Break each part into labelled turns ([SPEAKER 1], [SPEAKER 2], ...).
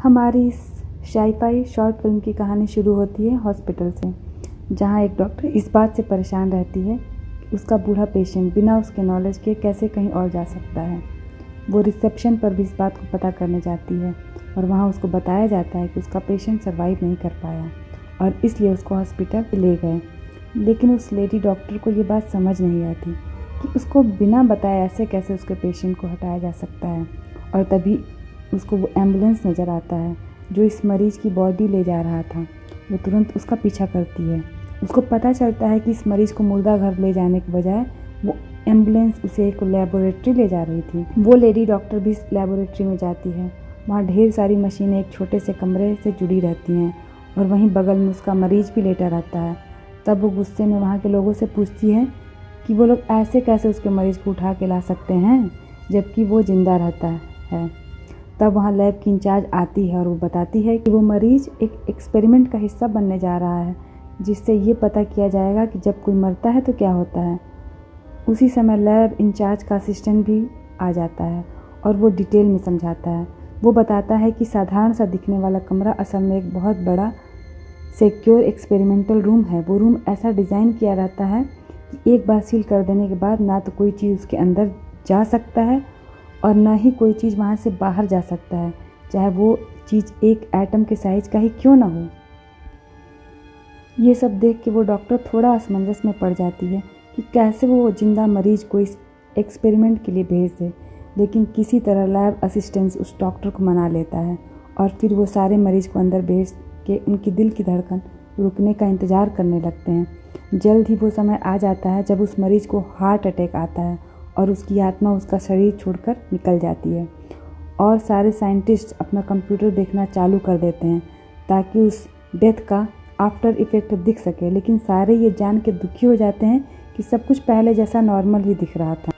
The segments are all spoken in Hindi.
[SPEAKER 1] हमारी इस साई-फाई शॉर्ट फिल्म की कहानी शुरू होती है हॉस्पिटल से, जहां एक डॉक्टर इस बात से परेशान रहती है कि उसका बूढ़ा पेशेंट बिना उसके नॉलेज के कैसे कहीं और जा सकता है। वो रिसेप्शन पर भी इस बात को पता करने जाती है और वहां उसको बताया जाता है कि उसका पेशेंट सर्वाइव नहीं कर पाया और इसलिए उसको हॉस्पिटल ले गए। लेकिन उस लेडी डॉक्टर को ये बात समझ नहीं आती कि उसको बिना बताए ऐसे कैसे उसके पेशेंट को हटाया जा सकता है। और तभी उसको वो एम्बुलेंस नज़र आता है जो इस मरीज़ की बॉडी ले जा रहा था। वो तुरंत उसका पीछा करती है। उसको पता चलता है कि इस मरीज़ को मुर्दा घर ले जाने के बजाय वो एम्बुलेंस उसे एक लेबोरेटरी ले जा रही थी। वो लेडी डॉक्टर भी इस लेबोरेटरी में जाती है। वहाँ ढेर सारी मशीनें एक छोटे से कमरे से जुड़ी रहती हैं और वहीं बगल में उसका मरीज़ भी लेटा रहता है। तब वो गुस्से में वहाँ के लोगों से पूछती है कि वो लोग ऐसे कैसे उसके मरीज़ को उठा के ला सकते हैं जबकि वो ज़िंदा रहता है। तब वहाँ लैब की इंचार्ज आती है और वो बताती है कि वो मरीज़ एक एक्सपेरिमेंट का हिस्सा बनने जा रहा है जिससे ये पता किया जाएगा कि जब कोई मरता है तो क्या होता है। उसी समय लैब इंचार्ज का असिस्टेंट भी आ जाता है और वो डिटेल में समझाता है। वो बताता है कि साधारण सा दिखने वाला कमरा असल में एक बहुत बड़ा सिक्योर एक्सपेरिमेंटल रूम है। वो रूम ऐसा डिज़ाइन किया रहता है कि एक बार सील कर देने के बाद ना तो कोई चीज़ उसके अंदर जा सकता है और ना ही कोई चीज़ वहाँ से बाहर जा सकता है, चाहे वो चीज़ एक एटम के साइज़ का ही क्यों ना हो। ये सब देख के वो डॉक्टर थोड़ा असमंजस में पड़ जाती है कि कैसे वो जिंदा मरीज को इस एक्सपेरिमेंट के लिए भेज दे। लेकिन किसी तरह लैब असिस्टेंट उस डॉक्टर को मना लेता है और फिर वो सारे मरीज को अंदर भेज के उनकी दिल की धड़कन रुकने का इंतज़ार करने लगते हैं। जल्द ही वो समय आ जाता है जब उस मरीज़ को हार्ट अटैक आता है और उसकी आत्मा उसका शरीर छोड़कर निकल जाती है और सारे साइंटिस्ट अपना कंप्यूटर देखना चालू कर देते हैं ताकि उस डेथ का आफ्टर इफ़ेक्ट दिख सके। लेकिन सारे ये जान के दुखी हो जाते हैं कि सब कुछ पहले जैसा नॉर्मल ही दिख रहा था।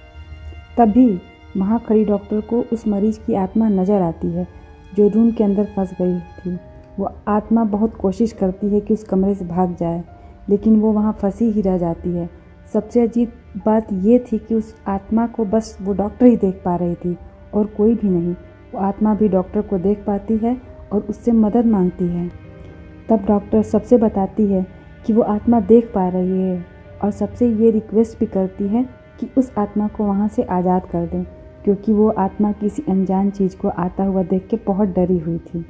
[SPEAKER 1] तभी वहाँ खड़ी डॉक्टर को उस मरीज़ की आत्मा नज़र आती है जो रूम के अंदर फंस गई थी। वो आत्मा बहुत कोशिश करती है कि उस कमरे से भाग जाए लेकिन वो वहाँ फंसी ही रह जाती है। सबसे अजीब बात ये थी कि उस आत्मा को बस वो डॉक्टर ही देख पा रही थी और कोई भी नहीं। वो आत्मा भी डॉक्टर को देख पाती है और उससे मदद मांगती है। तब डॉक्टर सबसे बताती है कि वो आत्मा देख पा रही है और सबसे ये रिक्वेस्ट भी करती है कि उस आत्मा को वहाँ से आज़ाद कर दें क्योंकि वो आत्मा किसी अनजान चीज़ को आता हुआ देख के बहुत डरी हुई थी।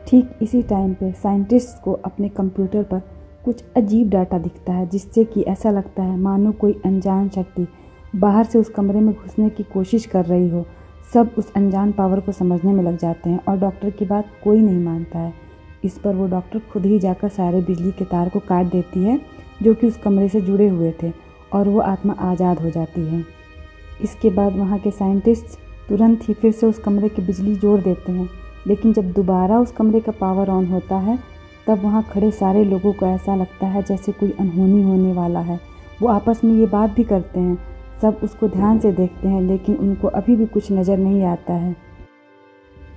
[SPEAKER 1] ठीक इसी टाइम पे साइंटिस्ट को अपने कंप्यूटर पर कुछ अजीब डाटा दिखता है जिससे कि ऐसा लगता है मानो कोई अनजान शक्ति बाहर से उस कमरे में घुसने की कोशिश कर रही हो। सब उस अनजान पावर को समझने में लग जाते हैं और डॉक्टर की बात कोई नहीं मानता है। इस पर वो डॉक्टर खुद ही जाकर सारे बिजली के तार को काट देती है जो कि उस कमरे से जुड़े हुए थे और वो आत्मा आज़ाद हो जाती है। इसके बाद वहाँ के साइंटिस्ट तुरंत ही फिर से उस कमरे की बिजली जोड़ देते हैं। लेकिन जब दोबारा उस कमरे का पावर ऑन होता है तब वहाँ खड़े सारे लोगों को ऐसा लगता है जैसे कोई अनहोनी होने वाला है। वो आपस में ये बात भी करते हैं। सब उसको ध्यान से देखते हैं लेकिन उनको अभी भी कुछ नज़र नहीं आता है।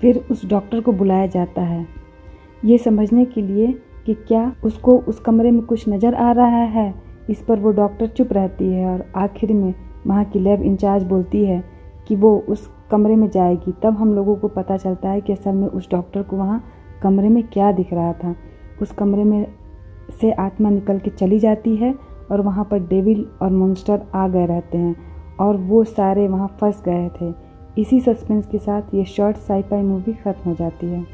[SPEAKER 1] फिर उस डॉक्टर को बुलाया जाता है ये समझने के लिए कि क्या उसको उस कमरे में कुछ नज़र आ रहा है। इस पर वो डॉक्टर चुप रहती है और आखिर में वहाँ की लैब इंचार्ज बोलती है कि वो उस कमरे में जाएगी। तब हम लोगों को पता चलता है कि असल में उस डॉक्टर को वहाँ कमरे में क्या दिख रहा था। उस कमरे में से आत्मा निकल के चली जाती है और वहाँ पर डेविल और मॉन्स्टर आ गए रहते हैं और वो सारे वहाँ फंस गए थे। इसी सस्पेंस के साथ ये शॉर्ट साई-फाई मूवी ख़त्म हो जाती है।